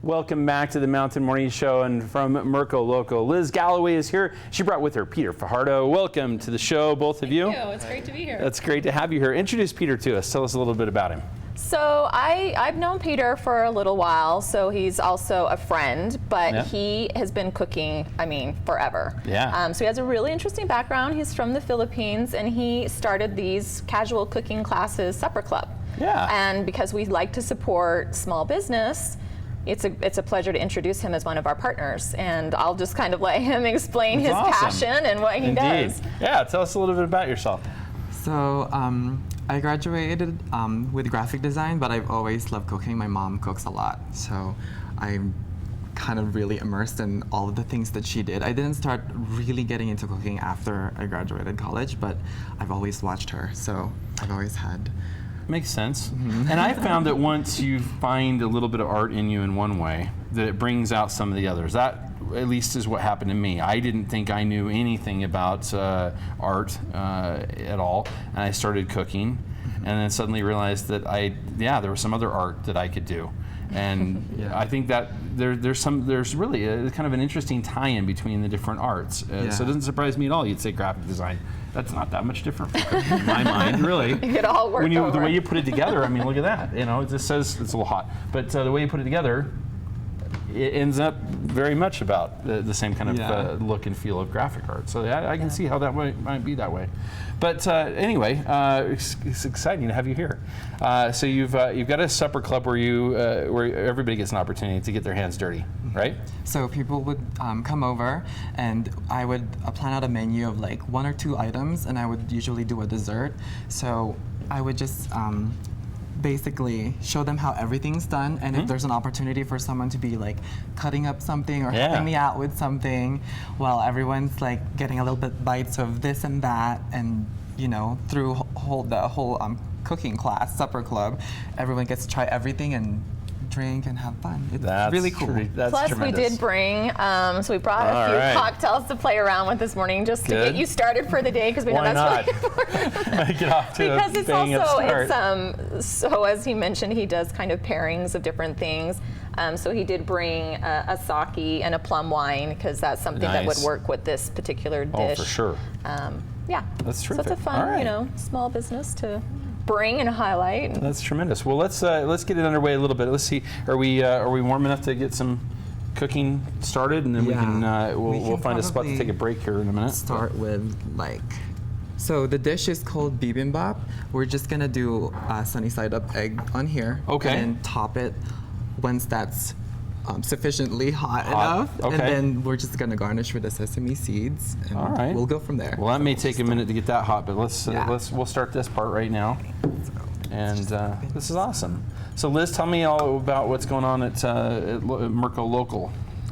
Welcome back to the Mountain Morning Show, and from Merco Loco, Liz Galloway is here. She brought with her Peter Fajardo. Welcome to the show, both of you. Thank you. It's great to be here. It's great to have you here. Introduce Peter to us. Tell us a little bit about him. So I've known Peter for a little while, so he's also a friend, but he has been cooking, forever. Yeah. So he has a really interesting background. He's from the Philippines, and he started these casual cooking classes, Supper Club. Yeah. And because we like to support small business, it's a pleasure to introduce him as one of our partners, and I'll just kind of let him explain his passion and what he does. Yeah, tell us a little bit about yourself. So I graduated with graphic design, but I've always loved cooking. My mom cooks a lot, so I'm kind of really immersed in all of the things that she did. I didn't start really getting into cooking after I graduated college, but I've always watched her, so I've always had. Makes sense. And I found that once you find a little bit of art in you in one way, that it brings out some of the others. That, at least, is what happened to me. I didn't think I knew anything about art at all, and I started cooking, and then suddenly realized that there was some other art that I could do. And I think that there's really a kind of an interesting tie-in between the different arts. So it doesn't surprise me at all you'd say graphic design. That's not that much different from cooking in my mind, really. It all worked over. The way you put it together, look at that. It just says it's a little hot, but the way you put it together, it ends up very much about the same kind of look and feel of graphic art. So I can see how that might be that way. But anyway, it's exciting to have you here. So you've got a supper club where everybody gets an opportunity to get their hands dirty, right? So people would come over, and I would plan out a menu of like 1 or 2 items, and I would usually do a dessert. So I would just basically show them how everything's done, and if there's an opportunity for someone to be like cutting up something or helping me out with something while everyone's like getting a little bit bites of this and that, and through the whole cooking class, supper club, everyone gets to try everything and drink and have fun. It's really cool. Plus, tremendous. We did bring, so we brought a few cocktails to play around with this morning, just to get you started for the day, because we know that's really important. Get off to because a it's bang also, start. so as he mentioned, he does kind of pairings of different things. So he did bring a sake and a plum wine, because that's something that would work with this particular dish. Oh, for sure. Yeah. That's terrific. So it's a fun, small business to bring and highlight. That's tremendous. Well, let's get it underway a little bit. Let's see. Are we warm enough to get some cooking started, and then we can we'll find a spot to take a break here in a minute. Start with so the dish is called bibimbap. We're just gonna do a sunny side up egg on here. Okay. And top it once that's sufficiently hot enough, and then we're just gonna garnish with the sesame seeds, and we'll go from there. Well, that may take a minute to get that hot, but we'll start this part right now. And this is awesome. So Liz, tell me all about what's going on at Merco Local.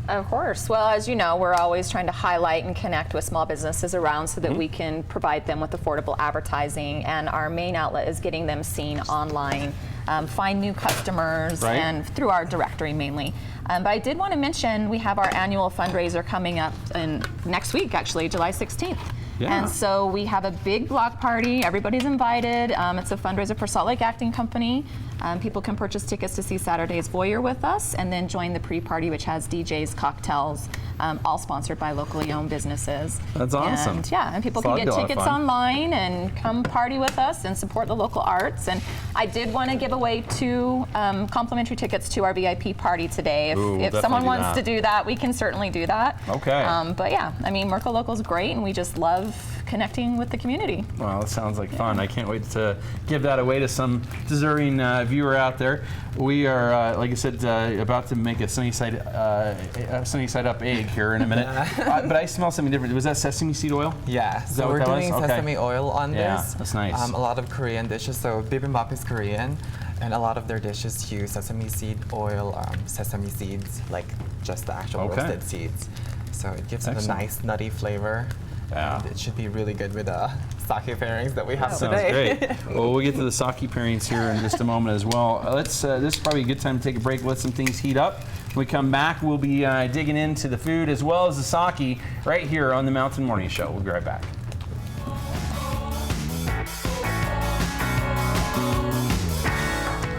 Of course. Well, as you know, we're always trying to highlight and connect with small businesses around so that we can provide them with affordable advertising, and our main outlet is getting them seen online, find new customers, and through our directory mainly. But I did want to mention we have our annual fundraiser coming up next week, actually, July 16th. Yeah. And so we have a big block party. Everybody's invited. It's a fundraiser for Salt Lake Acting Company. People can purchase tickets to see Saturday's Voyeur with us, and then join the pre-party, which has DJs, cocktails, all sponsored by locally owned businesses. That's awesome. And people can get tickets online and come party with us and support the local arts. And I did want to give away 2 complimentary tickets to our VIP party today. If someone wants to do that, we can certainly do that. Okay. But yeah, Merco Local is great, and we just love connecting with the community. Well, it sounds like fun. I can't wait to give that away to some deserving viewer out there. We are, like I said, about to make a sunny side up egg here in a minute. But I smell something different. Was that sesame seed oil? Yeah. Is so we're doing sesame oil on this. Yeah, that's nice. A lot of Korean dishes. So bibimbap is Korean, and a lot of their dishes use sesame seed oil, sesame seeds, like just the actual roasted seeds. So it gives it a nice nutty flavor. Yeah. And it should be really good with the sake pairings that we have today. Sounds great. Well, we'll get to the sake pairings here in just a moment as well. This is probably a good time to take a break, let some things heat up. When we come back, we'll be digging into the food as well as the sake right here on the Mountain Morning Show. We'll be right back.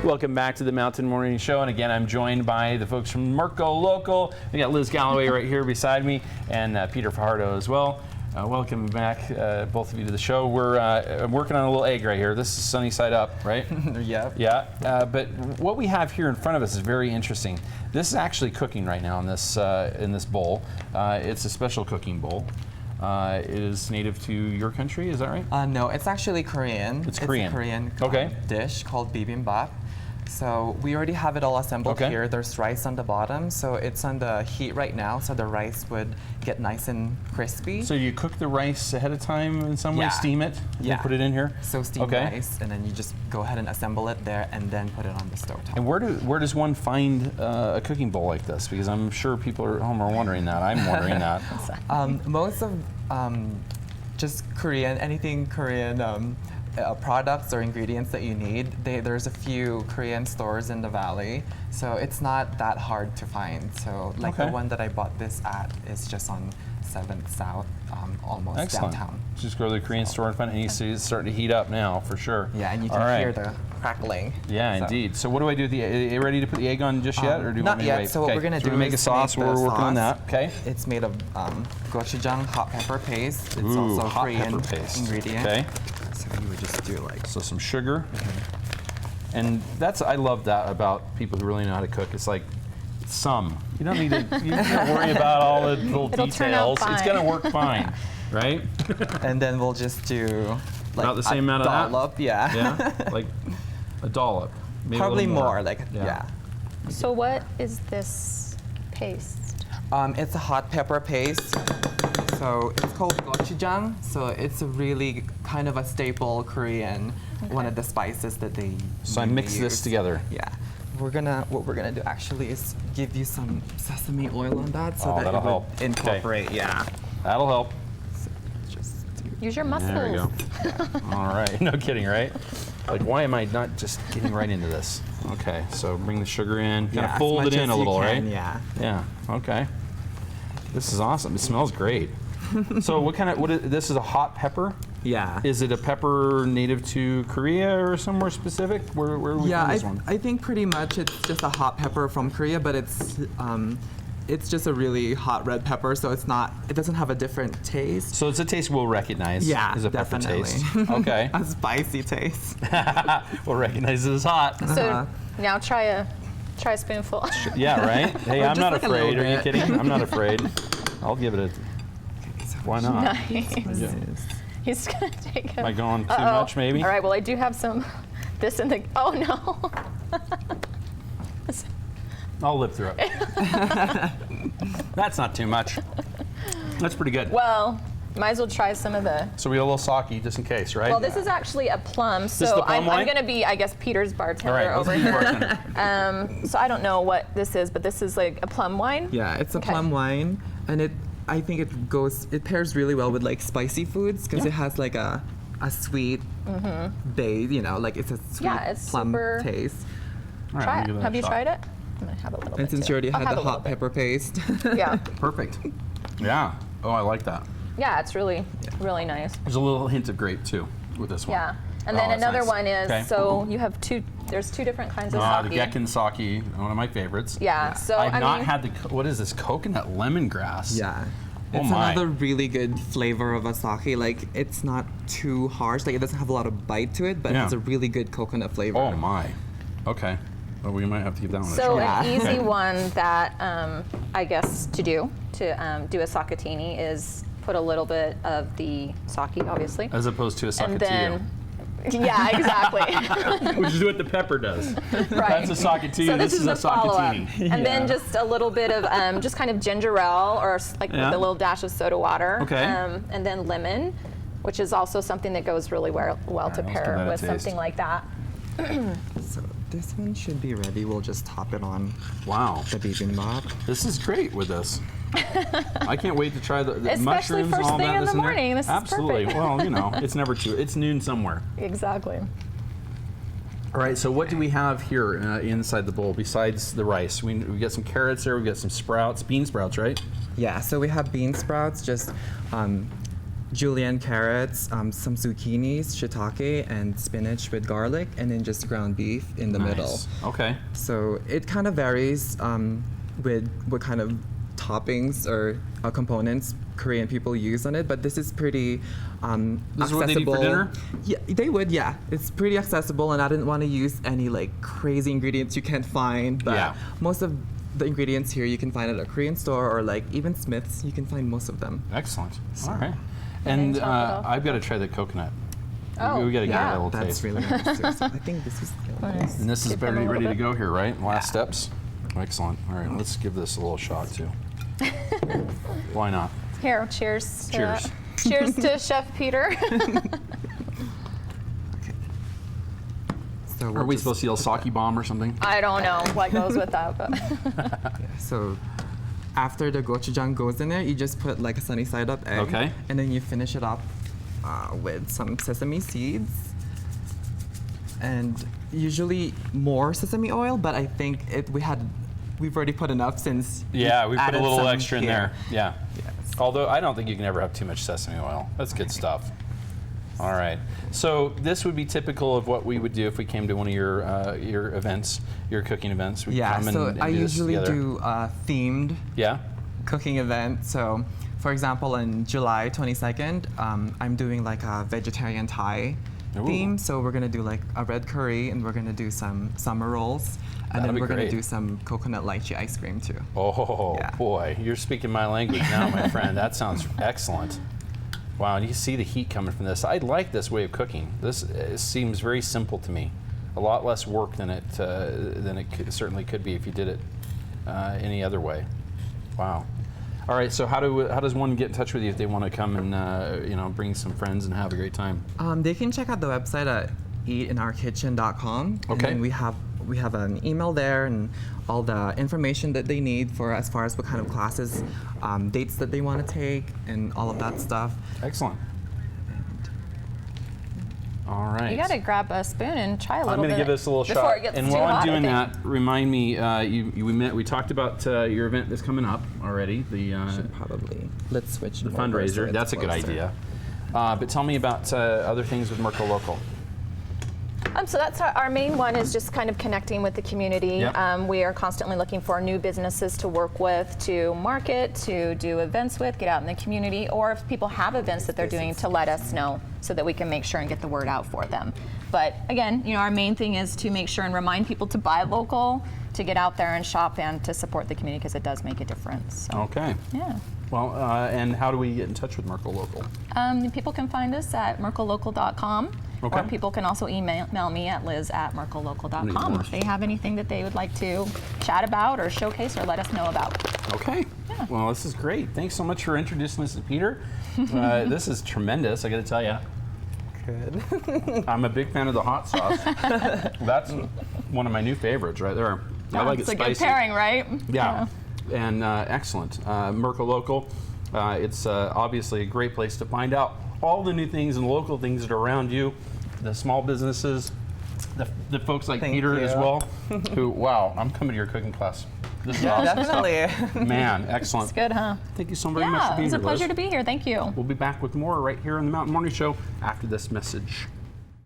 Welcome back to the Mountain Morning Show, and again, I'm joined by the folks from Merco Local. We got Liz Galloway right here beside me, and Peter Fajardo as well. Welcome back, both of you, to the show. We're working on a little egg right here. This is sunny side up, right? Yeah. Yeah. But what we have here in front of us is very interesting. This is actually cooking right now in this bowl. It's a special cooking bowl. It is native to your country, is that right? No, it's actually Korean. It's Korean. A Korean Okay. dish called bibimbap. So we already have it all assembled Okay. here. There's rice on the bottom, so it's on the heat right now, so the rice would get nice and crispy. So you cook the rice ahead of time in some way, Yeah. steam it, and Yeah. then put it in here? So steam Okay. rice, and then you just go ahead and assemble it there, and then put it on the stove top. And where does one find a cooking bowl like this? Because I'm sure people at home are wondering that. I'm wondering that. Most of just Korean, anything Korean products or ingredients that you need, there's a few Korean stores in the valley, so it's not that hard to find. So like Okay. the one that I bought this at is just on 7th South, almost Excellent. downtown. Just go to the Korean store and find it. And you see it's starting to heat up now, for sure. Yeah, and you All can right. hear the crackling. Yeah, So- indeed. So what do I do with the egg? Are you ready to put the egg on just yet, or do you not want me yet. to wait? So what Okay. we're gonna So do we make a is sauce. make We're the working on sauce. that. Okay. It's made of gochujang hot pepper paste. It's Ooh, also a hot Korean pepper paste. ingredient. Okay. So you would just do like So some sugar. And I love that about people who really know how to cook. It's like some. You don't need to. You don't have to worry about all the little It'll turn out details. It's fine. gonna work fine, right? and then we'll just do like About the same amount of that? dollop, yeah. Yeah, like a dollop. Maybe a Probably little more, like Yeah. yeah. So what is this paste? It's a hot pepper paste. So it's called gochujang. So it's a really kind of a staple Korean, one of the spices that they. So I mainly mix this use. together. Yeah. What we're gonna do actually is give you some sesame oil on that, so Oh, that that'll it would help. Okay. incorporate. Yeah. That'll help. Just do. Use your muscles. There we go. All right. No kidding, right? Like, why am I not just getting right into this? Okay. So bring the sugar in. Kind Yeah, of as fold much it in as a you little, can, right? Yeah. Yeah. Okay. This is awesome. It smells great. So this is a hot pepper? Yeah. Is it a pepper native to Korea or somewhere specific? Where we Yeah, find this one? I think pretty much it's just a hot pepper from Korea, but it's just a really hot red pepper, so it doesn't have a different taste. So it's a taste we'll recognize Yeah, as a pepper definitely. taste. Okay. A spicy taste. We'll recognize it as hot. So now try a spoonful. Yeah, right? Hey, Or I'm just not like a afraid. little Are you bit. kidding? I'm not afraid. I'll give it a. Why not? Nice. Yeah. He's gonna take it. Am I going too Uh-oh. much, maybe? All right. Well, I do have some. This in the. Oh no. I'll live through it. That's not too much. That's pretty good. Well, might as well try some of the. So we have a little sake just in case, right? Well, this is actually a plum, so is the plum I'm wine? going to be, I guess, Peter's bartender All right. over let's here. bartender. So I don't know what this is, but this is like a plum wine. Yeah, it's a Okay. plum wine, and I think it pairs really well with like spicy foods because Yeah. it has like a sweet base, like it's a sweet Yeah, it's plum super- taste. All right, Try let me it. give that Have a you shot. tried it? I'm going to have a little bit. And since too. you already I'll had have the a little hot bit. pepper paste. Yeah. Perfect. Yeah. Oh, I like that. Yeah, it's really, really nice. There's a little hint of grape too with this one. Yeah. And Oh, then that's another nice. one is, Okay. so you have there's two different kinds of The sake. Gekken sake, one of my favorites. Yeah, so I've I not mean, had what is this, coconut lemongrass? Yeah. Oh It's my. another really good flavor of a sake. Like it's not too harsh. Like it doesn't have a lot of bite to it, but Yeah. it has a really good coconut flavor. Oh my. Okay. Well, we might have to give that one a so shot. an Yeah. easy one that I guess to do a sakatini is put a little bit of the sake, obviously, As opposed to a and sakatio, then yeah, exactly. which is what the pepper does. Right. That's a sakatio. So this is a the follow-up, sakatini. and then just a little bit of just kind of ginger ale, or like Yeah. with a little dash of soda water, Okay. and then lemon, which is also something that goes really well to let's give pair that a with taste. something like that. So this one should be ready. We'll just top it on Wow. the bibimbap. This is great with this. I can't wait to try the Especially mushrooms and first all thing that. in the isn't there? morning. This is Absolutely. perfect. Well, it's never too. It's noon somewhere. Exactly. All right. So what do we have here inside the bowl besides the rice? We got some carrots there. We got some sprouts, bean sprouts, right? Yeah, so we have bean sprouts, just julienne carrots, some zucchinis, shiitake, and spinach with garlic, and then just ground beef in the middle. Nice. Okay. So it kind of varies with what kind of toppings or components Korean people use on it, but this is pretty accessible. This is what they do for dinner? Yeah, they would. Yeah, it's pretty accessible, and I didn't want to use any like crazy ingredients you can't find. But Yeah. most of the ingredients here you can find at a Korean store or like even Smith's. You can find most of them. Excellent. All right. And top it off I've got to try the coconut. Oh, we got to give it a yeah. little That's taste. really nice. too. So I think this is. Nice. And this is Dip in a ready little to bit. go here, right? Last steps. Excellent. All right, let's give this a little shot too. Why not? Here, cheers. Cheers. Cheers to Chef Peter. So Are we supposed to yell sake bomb or something? I don't know what goes with that, but So after the gochujang goes in there, you just put like a sunny side up egg. Okay. And then you finish it up with some sesame seeds. And usually more sesame oil, but I think we've already put enough since Yeah, we put a added little some extra in here. there. Yeah. Yes. Although I don't think you can ever have too much sesame oil. That's good stuff. All right. So this would be typical of what we would do if we came to one of your events, your cooking events. We'd Yeah, come so and I do this usually together. do a themed Yeah. cooking event. So, for example, in July 22nd, I'm doing like a vegetarian Thai Ooh. theme. So we're gonna do like a red curry, and we're gonna do some summer rolls, and That'd then be we're gonna great. do some coconut lychee ice cream too. Oh Yeah. boy, you're speaking my language now, my friend. That sounds excellent. Wow, and you see the heat coming from this. I like this way of cooking. This seems very simple to me. A lot less work than it certainly could be if you did it any other way. Wow. All right, so how does one get in touch with you if they want to come and bring some friends and have a great time? They can check out the website at eatinourkitchen.com. Okay. And we have an email there and all the information that they need for as far as what kind of classes, dates that they want to take, and all of that stuff. Excellent. All right. you got to grab a spoon and try a little I'm bit. going to give this a little before shot. It gets And too while hot, I'm doing I think. that, remind me, we talked about your event that's coming up already, the Let's switch. the them over so fundraiser. it's That's a good closer. idea. But tell me about other things with Merco Local. So that's our main one is just kind of connecting with the community. Yep. We are constantly looking for new businesses to work with, to market, to do events with, get out in the community, or if people have events that they're doing, to let us know so that we can make sure and get the word out for them. But again, our main thing is to make sure and remind people to buy local, to get out there and shop, and to support the community because it does make a difference. So, Okay. yeah. Well, and how do we get in touch with Merco Local? People can find us at mercolocal.com. Okay. Or people can also email me at liz@mercolocal.com if they have anything that they would like to chat about or showcase or let us know about. Okay. Yeah. Well, this is great. Thanks so much for introducing us to Peter. This is tremendous, I got to tell you. Good. I'm a big fan of the hot sauce. That's one of my new favorites right there. I like It's it a spicy. good pairing, right? Yeah, and excellent. Merco Local, it's obviously a great place to find out all the new things and local things that are around you, the small businesses, the folks like Thank Peter you. as well, who, wow, I'm coming to your cooking class. This is Yeah, awesome stuff. definitely. Man, excellent. It's good, huh? Thank you so very much for Yeah, being it's a here, pleasure Liz. to be here. Thank you. We'll be back with more right here on the Mountain Morning Show after this message.